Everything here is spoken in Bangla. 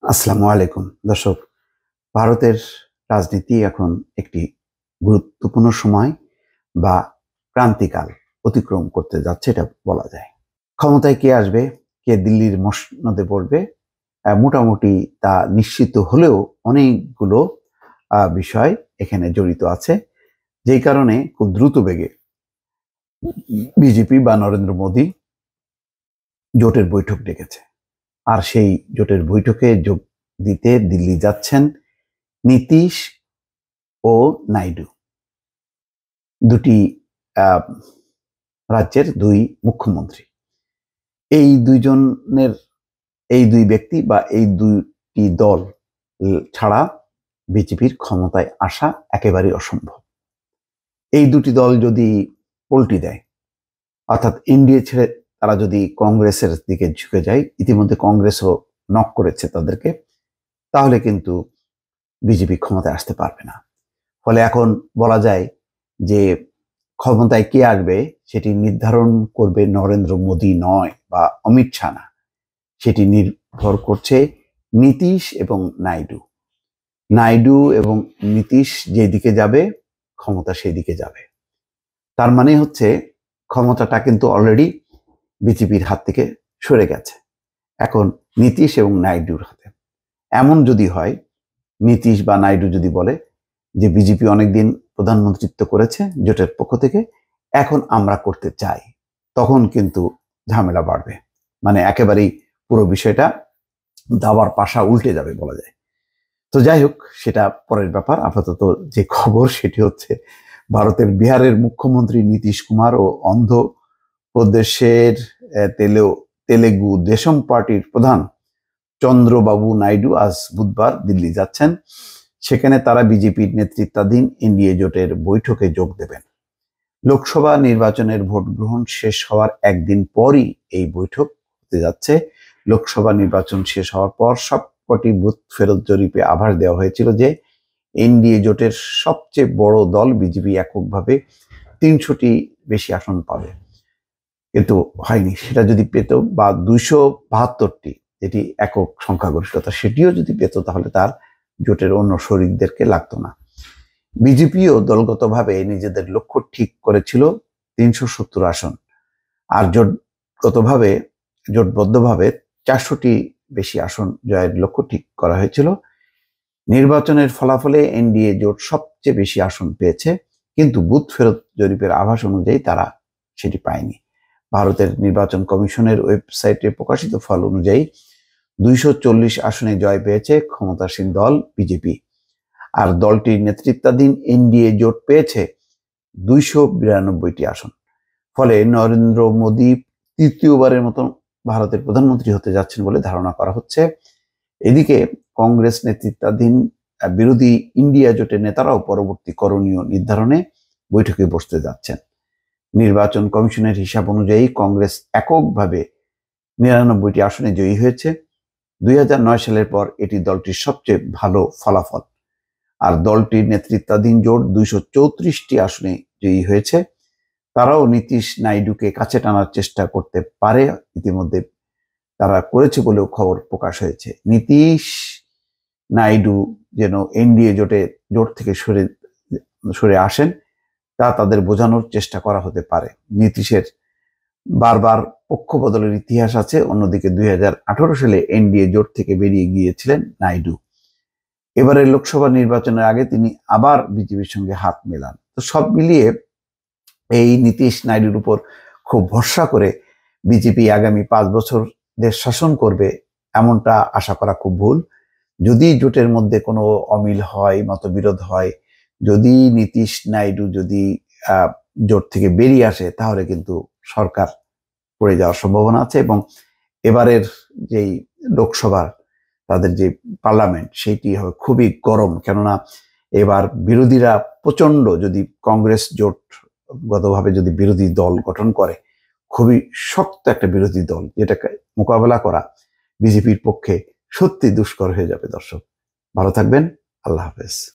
আসসালামু আলাইকুম দর্শক। ভারতের রাজনীতি এখন একটি গুরুত্বপূর্ণ সময় বা ক্রান্তিকাল অতিক্রম করতে যাচ্ছে, এটা বলা যায়। ক্ষমতায় কে আসবে, কে দিল্লির মসনদে পড়বে, মোটামুটি তা নিশ্চিত হলেও অনেকগুলো বিষয় এখানে জড়িত আছে, যেই কারণে খুব দ্রুত বেগে বিজেপি বা নরেন্দ্র মোদী জোটের বৈঠক ডেকেছে। আর সেই জোটের বৈঠকে যোগ দিতে দিল্লি যাচ্ছেন নীতিশ ও নাইডু, দুটি রাজ্যের দুই মুখ্যমন্ত্রী। এই দুইজনের, এই দুই ব্যক্তি বা এই দুইটি দল ছাড়া বিজেপির ক্ষমতায় আসা একেবারেই অসম্ভব। এই দুটি দল যদি পল্টি দেয়, অর্থাৎ এনডিএ ছেড়ে তারা যদি কংগ্রেসের দিকে ঝুঁকে যায়, ইতিমধ্যে কংগ্রেসও নক করেছে তাদেরকে, তাহলে কিন্তু বিজেপি ক্ষমতায় আসতে পারবে না। ফলে এখন বলা যায় যে ক্ষমতায় কে আসবে সেটি নির্ধারণ করবে নরেন্দ্র মোদী নয় বা অমিত শাহ না, সেটি নির্ভর করছে নীতিশ এবং নাইডু। নাইডু এবং নীতিশ যেদিকে যাবে ক্ষমতা সেই দিকে যাবে। তার মানে হচ্ছে ক্ষমতাটা কিন্তু অলরেডি বিজেপির হাত থেকে সরে গেছে, এখন নীতিশ এবং নাইডুর হাতে। এমন যদি হয়, নীতিশ বা নাইডু যদি বলে যে বিজেপি অনেকদিন প্রধানমন্ত্রিত্ব করেছে জোটের পক্ষ থেকে, এখন আমরা করতে চাই, তখন কিন্তু ঝামেলা বাড়বে। মানে একেবারেই পুরো বিষয়টা দাবার পাশা উল্টে যাবে বলা যায়। তো যাই হোক, সেটা পরের ব্যাপার। আপাতত যে খবর সেটি হচ্ছে ভারতের বিহারের মুখ্যমন্ত্রী নীতিশ কুমার ও অন্ধ্রপ্রদেশের তেলেগু দেশম পার্টির প্রধান চন্দ্রবাবু নাইডু আজ বুধবার দিল্লি যাচ্ছেন। সেখানে তারা বিজেপির নেতৃত্বাধীন এনডিএ জোটের বৈঠকে যোগ দেবেন। লোকসভা নির্বাচনের ভোট গ্রহণ শেষ হওয়ার একদিন পরই এই বৈঠক হতে যাচ্ছে। লোকসভা নির্বাচন শেষ হওয়ার পর সবকটি বুথ ফেরত জরিপে আভাস দেওয়া হয়েছিল যে এনডিএ জোটের সবচেয়ে বড় দল বিজেপি এককভাবে 300টি বেশি আসন পাবে, কিন্তু হয়নি। সেটা যদি পেত, বা 272টি, যেটি একক সংখ্যাগরিষ্ঠতা, সেটিও যদি পেত, তাহলে তার জোটের অন্য শরিকদেরকে লাগতো না। বিজেপিও দলগতভাবে নিজেদের লক্ষ্য ঠিক করেছিল 370 আসন, আর জোটবদ্ধভাবে 400টি বেশি আসন জয়ের লক্ষ্য ঠিক করা হয়েছিল। নির্বাচনের ফলাফলে এনডিএ জোট সবচেয়ে বেশি আসন পেয়েছে, কিন্তু বুথ ফেরত জরিপের আভাস অনুযায়ী তারা সেটি পায়নি। ভারতের নির্বাচন কমিশনের ওয়েবসাইটে প্রকাশিত ফল অনুযায়ী 240 আসনে জয় পেয়েছে ক্ষমতাসীন দল বিজেপি, আর দলটির নেতৃত্বাধীন এনডিএ জোট পেয়েছে 292টি আসন। ফলে নরেন্দ্র মোদী তৃতীয়বারের মতো ভারতের প্রধানমন্ত্রী হতে যাচ্ছেন বলে ধারণা করা হচ্ছে। এদিকে কংগ্রেস নেতৃত্বাধীন বিরোধী ইন্ডিয়া জোটের নেতারাও পরবর্তী করণীয় নির্ধারণে বৈঠকে বসতে যাচ্ছেন। নির্বাচন কমিশনের হিসাব অনুযায়ী কংগ্রেস এককভাবে 99টি আসনে জয়ী হয়েছে। 2009 সালের পর এটি দলটির সবচেয়ে ভালো ফলাফল। আর দলটির নেতৃত্বাধীন জোট 234টি আসনে জয়ী হয়েছে। তারাও নীতিশ নাইডুকে কাছে টানার চেষ্টা করতে পারে, ইতিমধ্যে তারা করেছে বলেও খবর প্রকাশ হয়েছে। নীতিশ নাইডু যেন এনডিএ জোট থেকে সরে আসেন, তা তাদের বোঝানোর চেষ্টা করা হতে পারে। নীতিশের বারবার পক্ষ বদলের ইতিহাস আছে। অন্যদিকে 2018 সালে এনডিএ জোট থেকে বেরিয়ে গিয়েছিলেন নাইডু। এবারের লোকসভা নির্বাচনের আগে তিনি আবার বিজেপির সঙ্গে হাত মেলান। তো সব মিলিয়ে এই নীতিশ নাইডুর উপর খুব ভরসা করে বিজেপি আগামী 5 বছর দেশ শাসন করবে, এমনটা আশা করা খুব ভুল। যদি জোটের মধ্যে কোনো অমিল হয়, মতবিরোধ হয়, যদি নীতিশ নাইডু যদি জোট থেকে বেরিয়ে আসে, তাহলে কিন্তু সরকার পড়ে যাওয়ার সম্ভাবনা আছে। এবং এবারের যেই লোকসভার তাদের যে পার্লামেন্ট, সেইটি হবে খুবই গরম। কেননা এবার বিরোধীরা প্রচন্ড, যদি কংগ্রেস জোটগতভাবে যদি বিরোধী দল গঠন করে, খুবই শক্ত একটা বিরোধী দল, যেটাকে মোকাবেলা করা বিজেপির পক্ষে সত্যি দুষ্কর হয়ে যাবে। দর্শক, ভালো থাকবেন। আল্লাহ হাফেজ।